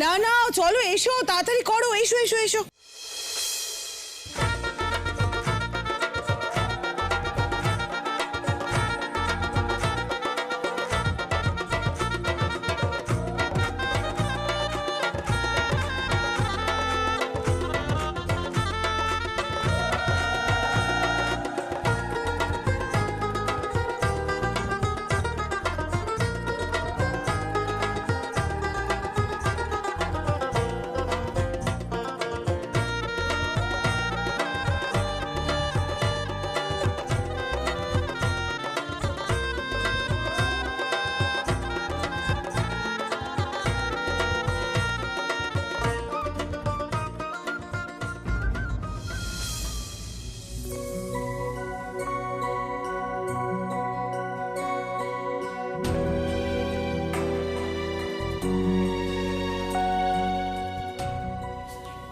না না চলো এসো, তাড়াতাড়ি করো, এসো এসো এসো।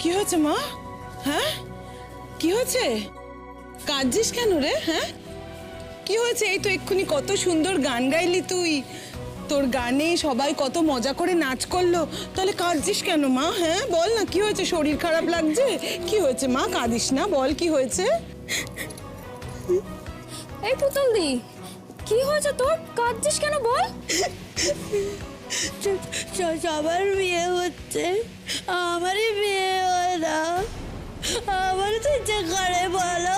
কি হয়েছে মা? হ্যাঁ কি হয়েছে? কাঁদছিস কেন রে? হ্যাঁ কি হয়েছে? এই তো এক্ষুনি কত সুন্দর গান গাইলি তুই, তোর গানে সবাই কত মজা করে নাচ করলো, তাহলে কাঁদছিস কেন মা? হ্যাঁ বল না কি হয়েছে? শরীর খারাপ লাগছে? কি হয়েছে মা? কাঁদিস না, বল কি হয়েছে? এই পুতুল দি, কি হয়েছে তোর? কাঁদছিস কেন বল? সবার বিয়ে হচ্ছে, আমারই বিয়ে হয় না। আমার তো ইচ্ছে করে বলো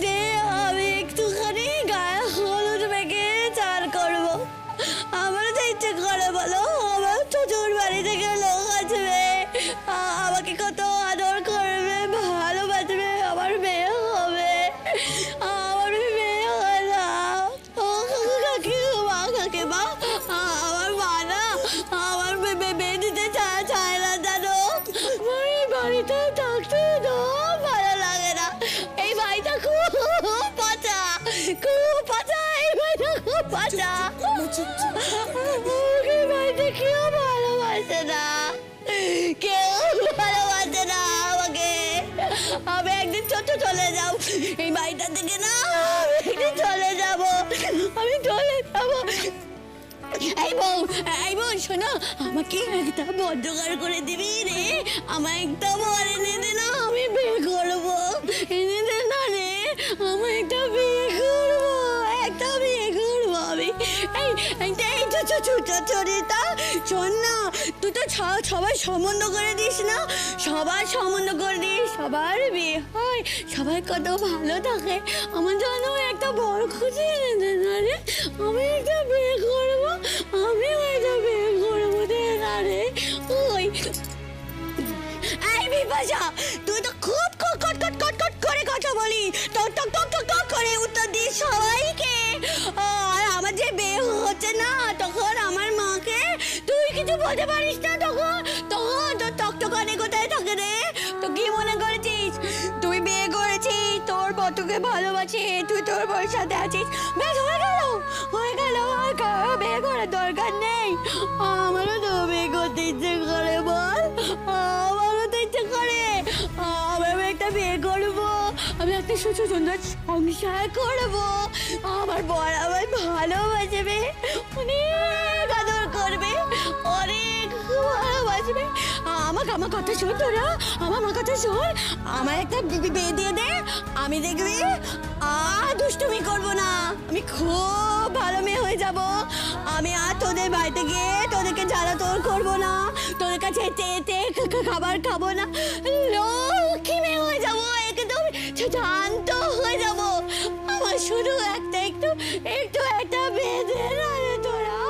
যে আমি একটুখানি গায়ে হলুদ মেখে চান করবো। আমার তো ইচ্ছে করে বলো, আমার শ্বশুর বাড়ি থেকে লোক আসবে, আমাকে কত আদর করবে, ভালোবাসবে, আমার মেয়ে হবে। আমার মেয়ে হয় না। কাকিমা কাকিমা, আমার মা না আমার মেয়ে দিতে চায় না জানো। এই বাড়িতে থাকতে ভালো লাগে না। এই বাড়িটা খুব পাচা, খুব পাচা, এই বাড়িটা খুব পাচা। এই বাড়িতে কেউ ভালোবাসে না, কেউ ভালোবাসে না আমাকে। আমি একদিন চলে যাব এই বাড়িটা থেকে, না আমি একদিন চলে যাব, আমি চলে যাব। এই বউ শোনো, আমাকে একটা বড় জোগাড় করে দিবি রে, আমার একটা বর এনে দে না, আমি বিয়ে করবো। এনে দে না রে, আমার একটা বিয়ে করবো, একটা বিয়ে করবো আমি। এই চরিতা শোন না, তুই তো সবাই সম্বন্ধ করে দিস না, সবার সম্বন্ধ করে দিস, সবার বিয়ে হয়, সবাই কত ভালো থাকে। আমার জন্য একটা বর খুঁজে এনে দে না রে, আমি একটা বিয়ে করবো, আমিও একটা বিয়ে করবো দে না রে। ওই এই বিপাশা, তুই তো খুব কট করে কথা বলি, টক টক টক টক টক করে উত্তর দিস সবাইকে। আর আমার যে বিয়ে হচ্ছে না, তখন আমার মাকে তুই কিছু বলতে পারিস না, তখন তখন তোর টকটকানি কোথায় থাকে রে? তো কি মনে করেছিস তুই বিয়ে করেছিস, তোর বটুকে ভালোবাসি, তুই তোর বউয়ের সাথে আছিস, বেশ হয়ে গেল আর কারো বিয়ে করার দরকার নেই। আমারও তো বিয়ে করতে ইচ্ছে করে বল, আমারও তো ইচ্ছে করে, আমি একটা বিয়ে করবো, আমি একটা সুন্দর সংসার করবো, আমার বর আমার ভালোবাসবে, অনেক আদর করবে, অনেক ভালোবাসবে। আমার কথা শোন তোরা, আমার কথা শোন, আমার একটা বিয়ে দিয়ে দে, আমি দেখবি আর দুষ্টুমি করবো না, আমি খুব ভালো মেয়ে হয়ে যাব। আমি আর তোদের বাড়িতে গিয়ে তোদেরকে জ্বালাতন করবো না, তোদের কাছে খাবার খাবো না, লক্ষ্মী মেয়ে হয়ে যাবো, একদম শান্ত হয়ে যাব। আমার শুধু একটু একটা বিয়ে দে না রে তোরা,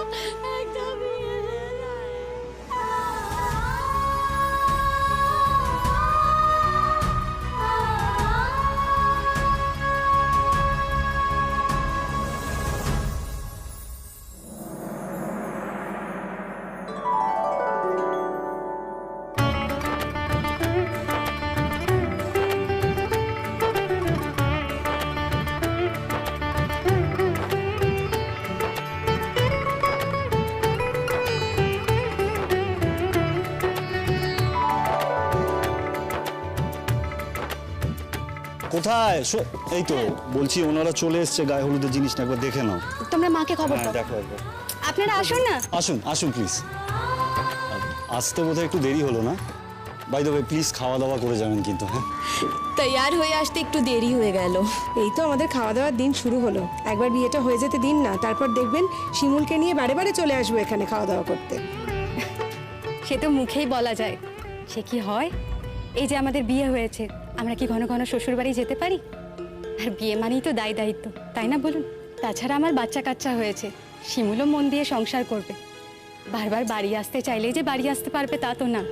একটা বিয়ে দে না রে। কোথায়? এই তো বলছি, ওনারা চলে এসছে, গায়ে হলুদের জিনিসটা একবার দেখে নাও। তোমরা মাকে খবর দাও। দেখো একবার। আপনারা আসুন না। আসুন আসুন প্লিজ, আসতে বোধহয় একটু দেরি হলো না? বাই দ্য ওয়ে প্লিজ খাওয়া দাওয়া করে যাবেন কিন্তু, হ্যাঁ? তৈয়ার হয়ে আসতে একটু দেরি হয়ে গেল। এই তো আমাদের খাওয়া দাওয়ার দিন শুরু হলো। একবার বিয়েটা হয়ে যেতে দিন না, তারপর দেখবেন শিমুলকে নিয়ে বারে বারে চলে আসবো এখানে খাওয়া দাওয়া করতে। সে তো মুখেই বলা যায়, সে কি হয়? এই যে আমাদের বিয়ে হয়েছে, আমরা কি ঘন ঘন শ্বশুর বাড়ি যেতে পারি? আর বিয়ে মানেই তো দায় দায়িত্ব, তাই না বলুন? তাছাড়া আমার বাচ্চা কাচ্চা হয়েছে, শিমুলও মন দিয়ে সংসার করবে। বারবার বাড়ি আসতে চাইলেই যে বাড়ি আসতে পারবে তা তো না।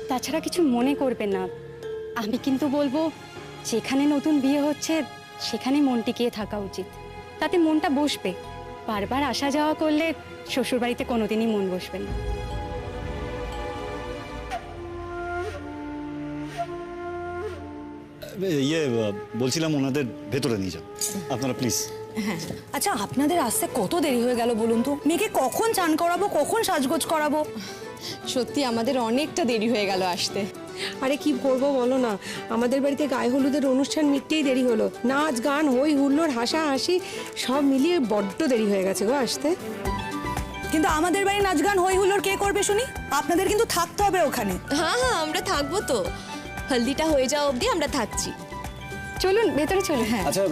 তাছাড়া কিছু মনে করবে না, আমি কিন্তু বলবো যেখানে নতুন বিয়ে হচ্ছে সেখানে মন টিকিয়ে থাকা উচিত, তাতে মনটা বসবে। বারবার আসা যাওয়া করলে শ্বশুরবাড়িতে কোনোদিনই মন বসবে না। বলছিলাম ওনাদের ভেতরে নিয়ে যাও আপনারা প্লিজ। আচ্ছা, আপনাদের আসতে কত দেরি হয়ে গেল বলুন তো? মেয়েকে কখন চান করাবো, কখন সাজগোজ করাবো? সত্যি আমাদের অনেকটা দেরি হয়ে গেল আসতে। আরে কি করবো বলো না, আমাদের বাড়িতে গায়ে হলুদের অনুষ্ঠান মিটতেই দেরি হলো। নাচ গান হই হুল্লোড় হাসাহাসি সব মিলিয়ে বড্ড দেরি হয়ে গেছে গো আসতে। কিন্তু আমাদের বাড়ি নাচ গান হই হুল্লোড় কে করবে শুনি? আপনাদের কিন্তু থাকতে হবে ওখানে। হ্যাঁ হ্যাঁ, আমরা থাকবো তো। হলদিটা হয়ে যাওয়া অবধি আমরা থাকছি। চলুন ভেতরে চলুন। হ্যাঁ, আচ্ছা,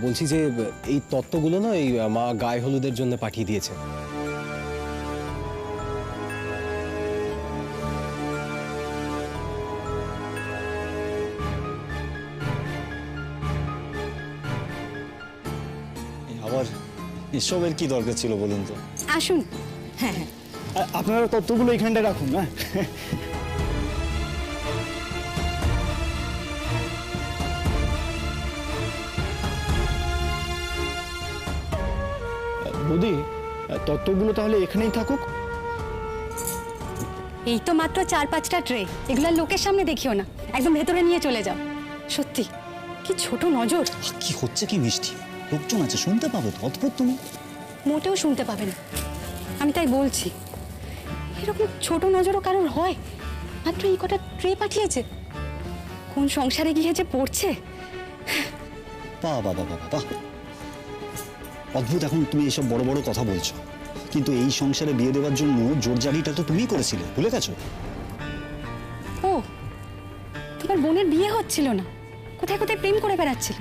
বলছি যে এই তত্ত্বগুলো না এই মা গায়ে হলুদের জন্য পাঠিয়ে দিয়েছে। আবার এসবের কি দরকার ছিল বলুন তো? আসুন। হ্যাঁ হ্যাঁ, আপনারা তত্ত্বগুলো এখানটায় রাখুন না। বৌদি, তত্ত্বগুলো তাহলে এখানেই থাকুক। এই তো মাত্র 4-5টা ট্রে, এগুলা লোকের সামনে দেখিও না, একদম ভেতরে নিয়ে চলে যাও। সত্যি কি ছোট নজর। কি হচ্ছে কি মিষ্টি? লোকজন আছে, শুনতে পাবে তো। অদ্ভুত তুমি। মোটেও শুনতে পাবে না, আমি তাই বলছি। এরকম ছোট নজরও কারোর হয়? মাত্র এই কটা ট্রে পাঠিয়েছে, কোন সংসারে গিয়ে যে পড়ছে। বাহ বাহ বাহ বাহ বাহ, অদ্ভুত। এখন তুমি এসব বড় বড় কথা বলছো, কিন্তু এই সংসারে বিয়ে দেওয়ার জন্য জোরজারিটা তো তুমিই করেছিলে, ভুলে গেছো? ও, তোমার বোনের বিয়ে হচ্ছিল না, কোথায় কোথায় প্রেম করে বেড়াচ্ছিল।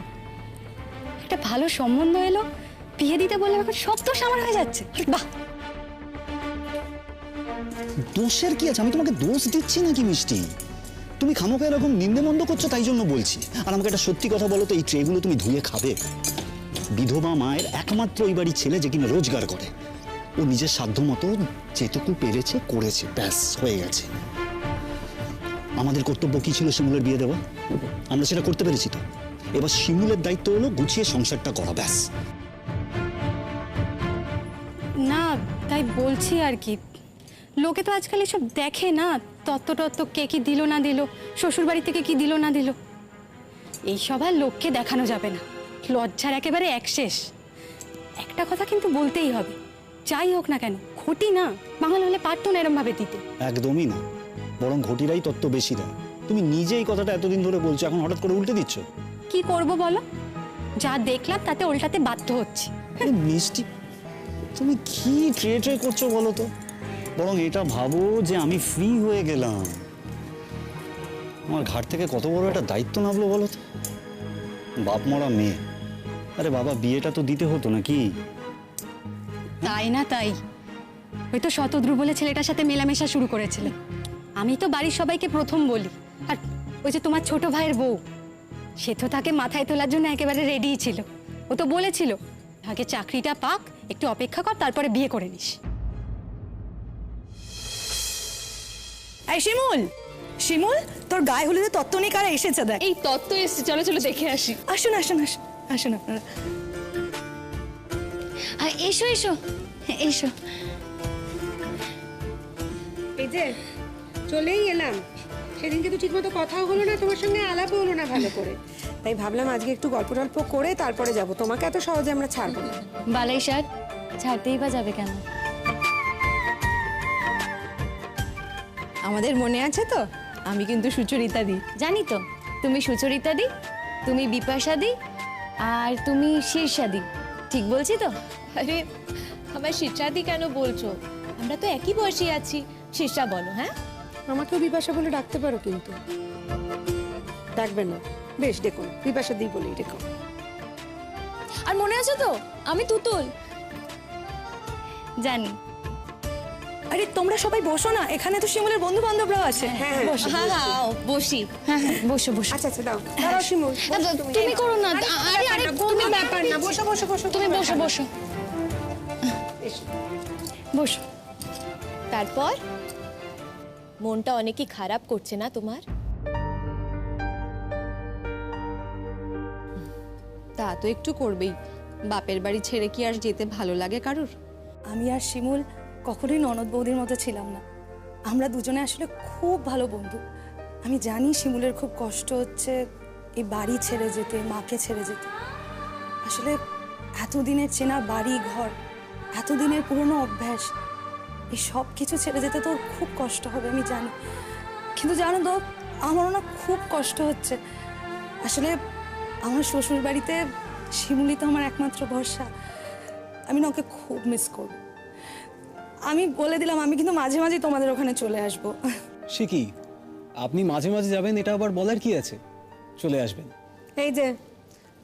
একটা ভালো সম্বন্ধ এলো, বিয়ে দিতে বললাম, এখন সব দোষ আমার হয়ে যাচ্ছে। বাহ, দোষের কি আছে? আমি তোমাকে দোষ দিচ্ছি নাকি মিষ্টি? তুমি খামোখা এরকম নিন্দে-মন্দ করছো, তাই জন্য বলছি। আর আমাকে একটা সত্যি কথা বলো তো, এই ট্রেগুলো তুমি ধুয়ে খাবে? বিধবা মায়ের একমাত্র ওই বাড়ির ছেলে যে কিনা রোজগার করে, ও নিজের সাধ্য মতো যেটুকু পেরেছে করেছে, ব্যাস হয়ে গেছে। আমাদের কর্তব্য কি ছিল? শিমুলের বিয়ে দেওয়া। আমরা সেটা করতে পেরেছি তো। এবার শিমুলের দায়িত্ব হলো গুছিয়ে সংসারটা করা, ব্যাস। না তাই বলছি আর কি। লোকে তো আজকাল এসব দেখে না, তত্ত্ব কে কি দিল না দিল, শ্বশুর বাড়ি থেকে কি দিল না দিল। এইসব আর লোককে দেখানো যাবে না, লজ্জার একেবারে একশেষ। একটা কথা কিন্তু বলতেই হবে, যাই হোক না কেন, ঘটি না বাঙাল হলে পারতো না এরম ভাবে দিতে। একদমই না, বরং ঘটিরাই তত্ত্ব বেশি দেয়। তুমি নিজে এই কথাটা এতদিন ধরে বলছো, এখন হঠাৎ করে উল্টে দিচ্ছ। কি করব বলো, যা দেখলাম তাতে উল্টাতে বাধ্য হচ্ছি। আরে মিষ্টি, তুমি কি ট্রে ট্রে করছো বলো তো? বরং এটা ভাবো যে আমি ফ্রি হয়ে গেলাম, আমার ঘাট থেকে কত বড় একটা দায়িত্ব নামলো বলো তো। বাপ মরা মেয়ে, আরে বাবা বিয়েটা তো দিতে হতো নাকি? তাই না তাই, ওই তো শতদ্রু বলে ছেলেটার সাথে মেলামেশা শুরু করেছিল। আমি তো বাড়ির সবাইকে প্রথম বলি। আর ওই যে তোমার ছোট ভাইয়ের বউ, সে তো তাকে মাথায় তোলার জন্য একেবারে রেডিই ছিল। ও তো বলেছিল আগে চাকরিটা পাক, একটু অপেক্ষা কর, তারপরে বিয়ে করে নিস। এই শিমুল, শিমুল, তোর গায়ে হলুদের তত্ত্ব নিয়ে কারা এসেছে দেখ। এই তত্ত্ব এসছে, চলো চলো দেখে আসি। আসুন আসুন আসুন, আসুন আপনারা। এসো এসো এসো। এই যে চলেই এলাম, সেদিনকে তো ঠিকমতো কথাও হলো না, তোমার সঙ্গে আলাপও হলো না ভালো করে। তাই ভাবলাম আজকে একটু গল্প টল্প করে তারপরে যাব। তোমাকে এত সহজে আমরা ছাড়বো না। বালাই স্যার, ছাড়তেই বা যাবে কেন? আমাদের মনে আছে তো, আমি কিন্তু সুচরিতা দি। জানি তো, তুমি সুচরিতা দি, তুমি বিপাশা দি, আর তুমি শীর্ষা দি। ঠিক বলছি তো? আরে আমার শীর্ষাদি কেন বলছো? আমরা তো একই বয়সী আছি। শেষটা বলো। হ্যাঁ, আমাকেও বিপাশা বলে ডাকতে পারো, কিন্তু ডাকবে না। বেশ, ডেকো না, বিপাশা দিই বলেই ডেকো। আর মনে আছে তো আমি তুতুল। জানি। আরে তোমরা সবাই বসো না, এখানে তো শিমুলের বন্ধু বান্ধবরাও আছে। হ্যাঁ, বসো। হ্যাঁ হ্যাঁ, বসি। হ্যাঁ হ্যাঁ, বসো বসো। আচ্ছা আচ্ছা, দাও দাঁড়াও শিমুল, বসো তুমি। তুমি করো না। আরে আরে, তুমি ব্যাপার না, বসো বসো বসো, তুমি বসো বসো এসো। বসো। তারপর মনটা অনেকই খারাপ করছে না তোমার? তা তো একটু করবেই, বাপের বাড়ি ছেড়ে কি আর যেতে ভালো লাগে কারুর? আমি আর শিমুল কখনোই ননদ বৌদির মতো ছিলাম না। আমরা দুজনে আসলে খুব ভালো বন্ধু। আমি জানি শিমুলের খুব কষ্ট হচ্ছে এই বাড়ি ছেড়ে যেতে, মাকে ছেড়ে যেতে। আসলে এতদিনের চেনা বাড়ি ঘর, এতদিনের পুরনো অভ্যাস, এই সব কিছু ছেড়ে যেতে তো ওর খুব কষ্ট হবে, আমি জানি। কিন্তু জানো তো, আমারও না খুব কষ্ট হচ্ছে। আসলে আমার শ্বশুর বাড়িতে শিমুলই তো আমার একমাত্র ভরসা। আমি না ওকে খুব মিস করব। আমি বলে দিলাম, আমি কিন্তু মাঝে মাঝে তোমাদের ওখানে চলে আসব। সে কি, আপনি মাঝে মাঝে যাবেন এটা আবার বলার কি আছে? চলে আসবেন। এই যে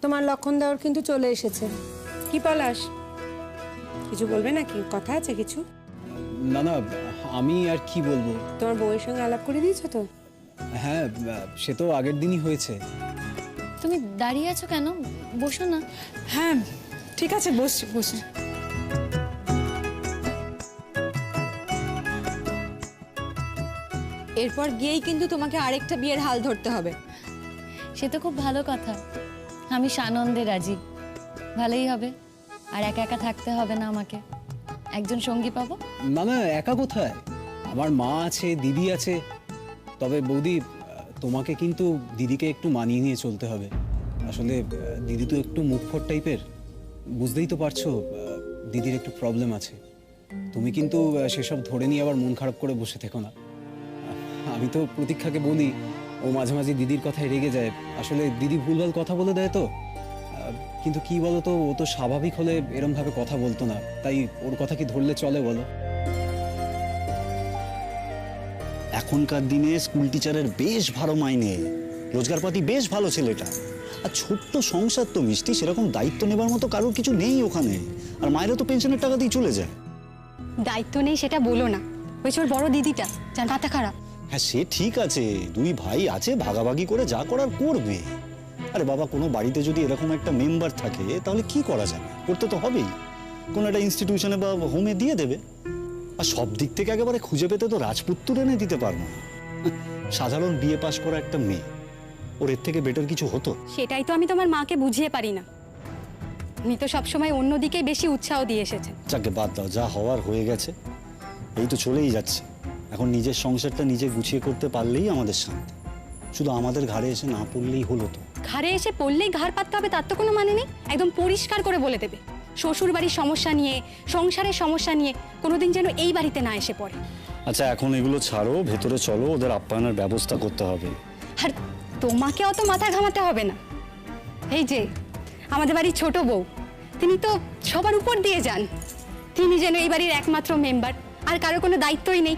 তোমার লক্ষণ দেওয়ার কিন্তু চলে এসেছে। কি পলাশ, কিছু বলবে নাকি? কথা আছে কিছু? না না, আমি আর কি বলবো। তোমার বউয়ের সঙ্গে আলাপ করে দিয়েছো তো? হ্যাঁ, সে তো আগের দিনই হয়েছে। তুমি দাঁড়িয়ে আছো কেন? বসো না। হ্যাঁ ঠিক আছে, বসছি বসছি। এরপর গিয়েই কিন্তু তোমাকে আরেকটা বিয়ের হাল ধরতে হবে। সে তো খুব ভালো কথা। আমি সানন্দে রাজি। ভালোই হবে। আর একা একা থাকতে হবে না আমাকে, একজন সঙ্গী পাবো। না না, একা কোথায়? আমার মা আছে, দিদি আছে। তবে বৌদি, তোমাকে কিন্তু দিদিকে একটু মানিয়ে নিয়ে চলতে হবে। আসলে দিদি তো একটু মুখফট টাইপের, বুঝতেই তো পারছো। দিদির একটু প্রবলেম আছে। তুমি কিন্তু সেসব ধরে নিয়ে আবার মন খারাপ করে বসে থেকো না। আমি তো প্রতীক্ষাকে বলি, ও মাঝে মাঝে দিদির কথায় রেগে যায়। আসলে দিদি ভুলভাল কথা বলে দেয় তো। কিন্তু কি বলতো, ও তো স্বাভাবিক হলে এরম ভাবে কথা বলতো না। তাই ওর কথা কি ধরলে চলে বলো? এখনকার দিনে স্কুল টিচারের বেশ ভালো মাইনে, রোজগারপাতি বেশ ভালো ছেলেটা। আর ছোট্ট সংসার তো মিষ্টি, সেরকম দায়িত্ব নেবার মতো কারোর কিছু নেই ওখানে। আর মায়েরও তো পেনশনের টাকা দিয়ে চলে যায়। দায়িত্ব নেই সেটা বলো না। হয়েছে ওর বড় দিদিটা, যার মাথা খারাপ। হ্যাঁ, সে ঠিক আছে, দুই ভাই আছে, ভাগাভাগি করে যা করার করবে। আরে বাবা, কোনো বাড়িতে যদি এরকম একটা মেম্বার থাকে তাহলে কি করা যাবে? করতে তো হবেই। কোনো একটা ইনস্টিটিউশনে বা হোমে দিয়ে দেবে। আর সব দিক থেকে একেবারে খুঁজে পেতে তো রাজপুত্র এনে দিতে পারবো না। সাধারণ বিএ পাশ করা একটা মেয়ে, ওর এর থেকে বেটার কিছু হতো? সেটাই তো আমি তোমার মাকে বুঝিয়ে পারি না। উনি তো সবসময় অন্যদিকেই বেশি উৎসাহ দিয়ে এসেছেন। যাকে বাদ দাও, যা হওয়ার হয়ে গেছে। এই তো চলেই যাচ্ছে। এখন নিজের সংসারটা নিজে গুছিয়ে করতে পারলেই আমাদের শান্তি। শুধু আমাদের ঘাড়ে এসে না পড়লেই হলো তো। ঘাড়ে এসে পড়লেই ঘাড় পাততে হবে তার তো কোনো মানে নেই। একদম পরিষ্কার করে বলে দেবে শ্বশুর বাড়ির সমস্যা নিয়ে, সংসারের সমস্যা নিয়ে কোনোদিন যেন এই বাড়িতে না এসে পড়ে। আচ্ছা, এখন এগুলো ছাড়ো, ভেতরে চলো, ওদের আপ্যায়নের ব্যবস্থা করতে হবে। আর তোমাকে অত মাথা ঘামাতে হবে না। এই যে আমাদের বাড়ির ছোট বউ, তিনি তো সবার উপর দিয়ে যান। তিনি যেন এই বাড়ির একমাত্র মেম্বার, আর কারো কোনো দায়িত্বই নেই।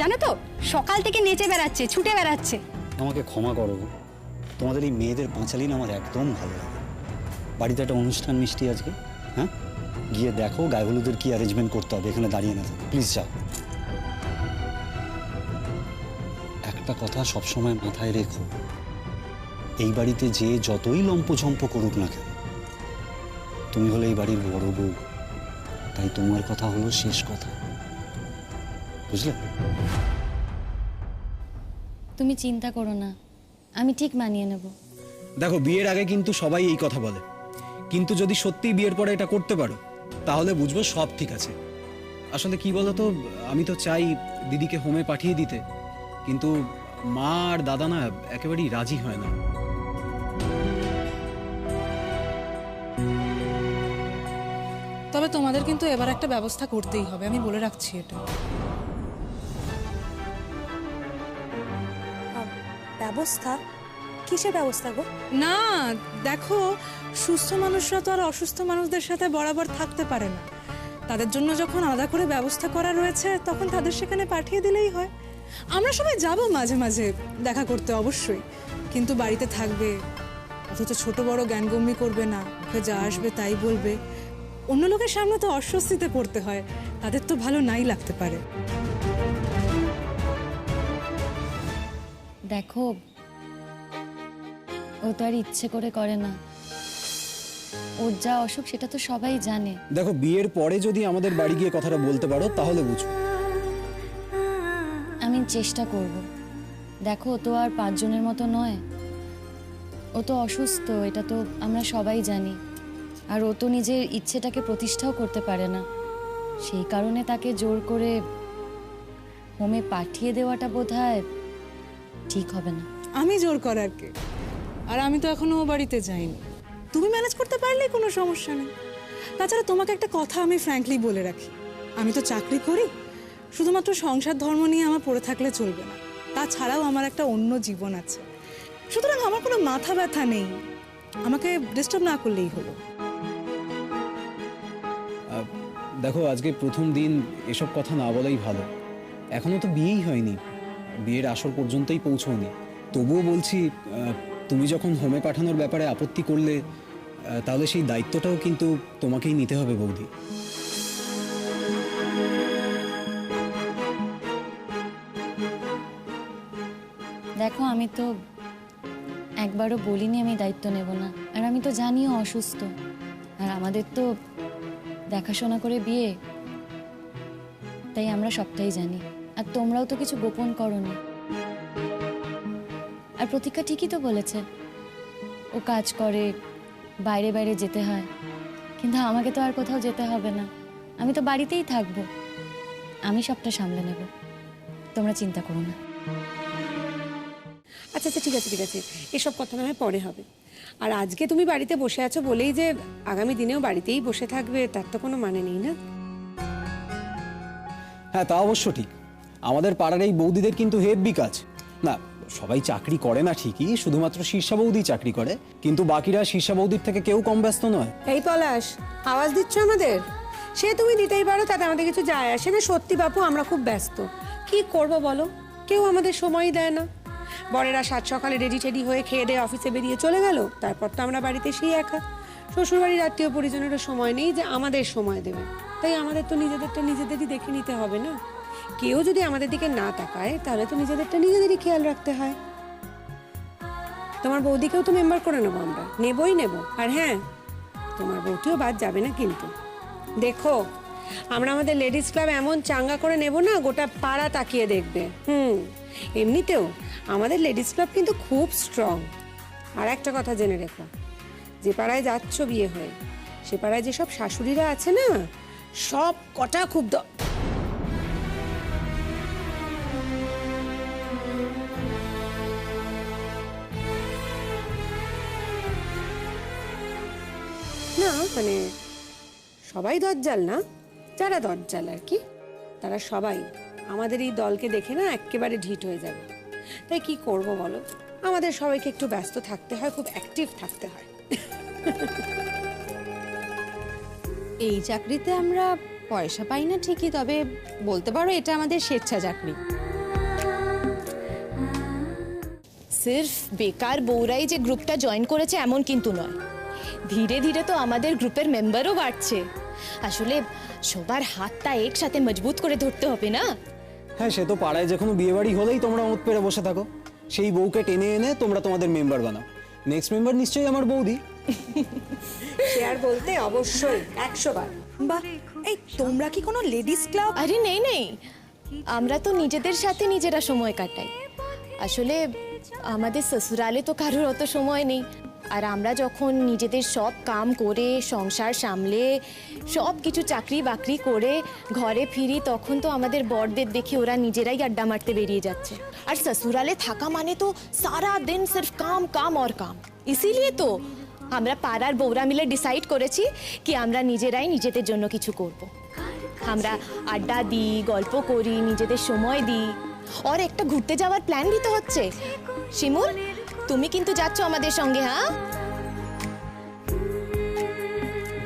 জানো তো, সকাল থেকে নেচে বেড়াচ্ছে, ছুটে বেড়াচ্ছে। আমাকে ক্ষমা করো, তোমাদের এই মেয়েদের পাঁচালিন আমার একদম ভালো লাগে। বাড়িতে একটা অনুষ্ঠান মিষ্টি আজকে, হ্যাঁ, গিয়ে দেখো গায়ে হলুদের কি অ্যারেঞ্জমেন্ট করতে হবে। এখানে দাঁড়িয়ে না থাকো, প্লিজ যাও। একটা কথা সবসময় মাথায় রেখো, এই বাড়িতে যে যতই লম্পঝম্প করুক না কেন, তুমি হলে এই বাড়ির বড় বউ। তাই তোমার কথা হলো শেষ কথা, বুঝলে? তুমি চিন্তা করো না, আমি ঠিক মানিয়ে নেব। দেখো, বিয়ের আগে কিন্তু সবাই এই কথা বলে, কিন্তু যদি সত্যি বিয়ের পরে এটা করতে পারো তাহলে বুঝবো সব ঠিক আছে। আসলে কি বলতো, আমি তো চাই দিদিকে হোমে পাঠিয়ে দিতে, কিন্তু মা আর দাদা না একেবারেই রাজি হয় না। তবে তোমাদের কিন্তু এবার একটা ব্যবস্থা করতেই হবে, আমি বলে রাখছি এটা। ব্যবস্থা? কিসের ব্যবস্থা গো? না দেখো, সুস্থ মানুষরা তো আর অসুস্থ মানুষদের সাথে বরাবর থাকতে পারে না। তাদের জন্য যখন আলাদা করে ব্যবস্থা করা রয়েছে তখন তাদের সেখানে পাঠিয়ে দিলেই হয়। আমরা সবাই যাব মাঝে মাঝে দেখা করতে অবশ্যই, কিন্তু বাড়িতে থাকবে, অথচ ছোট বড় জ্ঞানগম্যি করবে না, ওকে যা আসবে তাই বলবে। অন্য লোকের সামনে তো অস্বস্তিতে পড়তে হয়, তাদের তো ভালো নাই লাগতে পারে। দেখো, ও তো আর ইচ্ছে করে করে না, ওর যা অসুখ সেটা তো সবাই জানে। দেখো, বিয়ের পরে যদি আমাদের বাড়ি গিয়ে কথাটা বলতে পারো তাহলে বুঝো। আমি চেষ্টা করব। দেখো, ও তো আর 5 জনের মতো নয়, ও তো অসুস্থ, এটা তো আমরা সবাই জানি। আর ও তো নিজের ইচ্ছেটাকে প্রতিষ্ঠাও করতে পারে না, সেই কারণে তাকে জোর করে হোমে পাঠিয়ে দেওয়াটা বোধহয় ঠিক হবে না। আমি জোর করার কে? আর আমি তো এখনো ও বাড়িতে যাইনি। তুমি ম্যানেজ করতে পারলে কোনো সমস্যা নেই। তাছাড়া তোমাকে একটা কথা আমি ফ্র্যাঙ্কলি বলে রাখি, আমি তো চাকরি করি, শুধুমাত্র সংসার ধর্ম নিয়ে আমার পড়ে থাকলে চলবে না, তাছাড়াও আমার একটা অন্য জীবন আছে। সুতরাং আমার কোনো মাথা ব্যথা নেই, আমাকে ডিস্টার্ব না করলেই হলো। দেখো, আজকে প্রথম দিন এসব কথা না বলাই ভালো। এখনো তো বিয়েই হয়নি, বিয়ের আসর পর্যন্তই পৌঁছয়নি। তবুও বলছি, তুমি যখন হোমে পাঠানোর ব্যাপারে আপত্তি করলে, তাহলে সেই দায়িত্বটাও কিন্তু তোমাকেই নিতে হবে বৌদি। দেখো, আমি তো একবারও বলিনি আমি দায়িত্ব নেব না, আর আমি তো জানিও অসুস্থ। আর আমাদের তো দেখাশোনা করে বিয়ে, তাই আমরা সবটাই জানি। আর তোমরাও তো কিছু গোপন করোনি। আর প্রতীক্ষা ঠিকই তো বলেছে, ও কাজ করে, বাইরে বাইরে যেতে হয়, কিন্তু আমাকে তো আর কোথাও যেতে হবে না, আমি তো বাড়িতেই থাকবো। আমি সবটা সামলে নেব, তোমরা চিন্তা করো না। আচ্ছা আচ্ছা, ঠিক আছে ঠিক আছে, এসব কথা না হয় পরে হবে। আর আজকে তুমি বাড়িতে বসে আছো বলেই যে আগামী দিনেও বাড়িতেই বসে থাকবে তার তো কোনো মানে নেই না? হ্যাঁ, তা অবশ্য ঠিক। আমাদের পাড়ার এই বৌদিদের কিন্তু হেব্বি কাজ। না, সবাই চাকরি করে না ঠিকই, শুধুমাত্র শীর্ষা বৌদি চাকরি করে, কিন্তু বাকিরা শীর্ষা বৌদির থেকে কেউ কম ব্যস্ত নয়। এই পলাশ, আওয়াজ দিচ্ছ আমাদের? সে তুমি দিতেই পারো, তাতে আমাদের কিছু যায় আসে না। সত্যি বাপু, আমরা খুব ব্যস্ত, কি করব বলো, কেউ আমাদের সময়ই দেয় না। বরেরা 7 সকালে রেডি টেডি হয়ে খেয়ে দিয়ে অফিসে বেরিয়ে চলে গেল, তারপর তো আমরা বাড়িতে সেই একা। শ্বশুরবাড়ির আত্মীয় পরিজনেরও সময় নেই যে আমাদের সময় দেবে, তাই আমাদের তো নিজেদেরটা নিজেদেরই দেখে নিতে হবে না। কেউ যদি আমাদের দিকে না তাকায় তাহলে তো নিজেদেরটা নিজেদেরই খেয়াল রাখতে হয়। তোমার বৌদিকেও তো মেম্বার করে নেবো আমরা, নেবই নেব। আর হ্যাঁ, তোমার বৌটিও বাদ যাবে না কিন্তু। দেখো, আমরা আমাদের লেডিস ক্লাব এমন চাঙ্গা করে নেব না, গোটা পাড়া তাকিয়ে দেখবে। এমনিতেও আমাদের লেডিস ক্লাব কিন্তু খুব স্ট্রং। আর একটা কথা জেনে রেখো, যে পাড়ায় যাচ্ছ বিয়ে হয়ে, সে পাড়ায় যেসব শাশুড়িরা আছে না, সব কটা খুব না, মানে সবাই দজ্জাল না, যারা দজ্জাল আর কি, তারা সবাই আমাদের এই দলকে দেখে না একেবারে ঢিট হয়ে যাবে। তাই কি করব বলো, আমাদের সবাইকে একটু ব্যস্ত থাকতে হয়, খুব অ্যাক্টিভ থাকতে হয়। এই চাকরিতে আমরা পয়সা পাই না ঠিকই, তবে বলতে পারো এটা আমাদের স্বেচ্ছা চাকরি। সির্ফ বেকার বউরাই যে গ্রুপটা জয়েন করেছে এমন কিন্তু নয়, ধীরে ধীরে তো আমাদের গ্রুপের মেম্বারও বাড়ছে। আসলে সবার হাতটা একসাথে মজবুত করে ধরতে হবে না? হ্যাঁ, সে তো পাড়ায় যে কোনো বিয়ে বাড়ি হলেই তোমরা ওত পেরে বসে থাকো, সেই বউকে টেনে এনে তোমরা তোমাদের মেম্বার বানাও। নেক্সট মেম্বার নিশ্চয়ই আমার বৌদি। শেয়ার বলতে অবশ্যই 100 বার। বাহ, এই তোমরা কি কোনো লেডিস ক্লাব? আরে নেই নেই, আমরা তো নিজেদের সাথে নিজেরা সময় কাটাই। আসলে আমাদের শ্বশুরালে তো কারোর অত সময় নেই, আর আমরা যখন নিজেদের সব কাম করে, সংসার সামলে, সব কিছু চাকরি বাকরি করে ঘরে ফিরি, তখন তো আমাদের বরদের দেখি ওরা নিজেরাই আড্ডা মারতে বেরিয়ে যাচ্ছে। আর শ্বশুরালে থাকা মানে তো সারা দিন সির্ফ কাম কাম আর কাম। ইসিলিয়ে তো আমরা পাড়ার বউরা মিলে ডিসাইড করেছি কি আমরা নিজেরাই নিজেদের জন্য কিছু করব। আমরা আড্ডা দিই, গল্প করি, নিজেদের সময় দিই, আর একটা ঘুরতে যাওয়ার প্ল্যান দিতে হচ্ছে। শিমুল, তুমি কিন্তু যাচ্ছ আমাদের সঙ্গে? হ্যাঁ,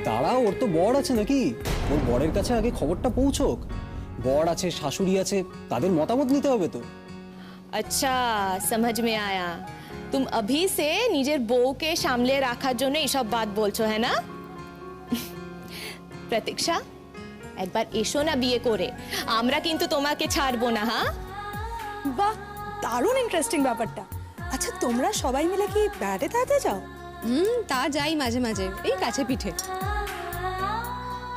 দাঁড়াও, ওর তো বর আছে নাকি? ওর বরের কাছে আগে খবরটা পৌঁছোক। বর আছে, শাশুড়ি আছে, তাদের মতামত নিতে হবে তো। আচ্ছা, समझ में आया। तुम अभी से নিজের বউকে সামলে রাখার জন্য এইসব বাত বলছো, হ্যাঁ না? প্রতীক্ষা, একবার এসো না বিয়ে করে, আমরা কিন্তু তোমাকে ছাড়বো না। হ্যাঁ, বাহ, দারুণ ইন্টারেস্টিং ব্যাপারটা। আচ্ছা, তোমরা সবাই মিলে কি বেড়াতে তেড়াতে যাও? তা যাই মাঝে মাঝে, এই কাছে পিঠে।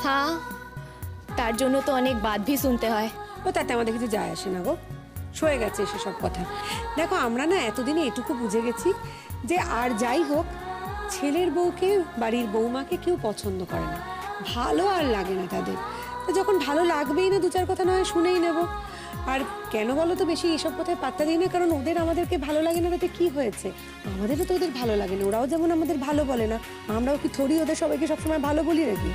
হ্যাঁ, তার জন্য তো অনেক বাদ ভি শুনতে হয়। ও তাতে আমাদের কিছু যায় আসে না গো, সয়ে গেছে সেসব কথা। দেখো আমরা না এতদিনে এটুকু বুঝে গেছি যে আর যাই হোক, ছেলের বউকে বাড়ির বৌমাকে কেউ পছন্দ করে না, ভালো আর লাগে না তাদের। তো যখন ভালো লাগবেই না, দু চার কথা নয় শুনেই নেব। আর কেন বলো তো বেশি এসব কথায় পাত্তা দিই না, কারণ ওদের আমাদেরকে ভালো লাগে না তাতে কি হয়েছে? আমাদেরও তো ওদের ভালো লাগে না, ওরাও যেমন আমাদের ভালো বলে না, আমরাও কি থোড়ি ওদের সবাইকে সবসময় ভালো বলি নাকি?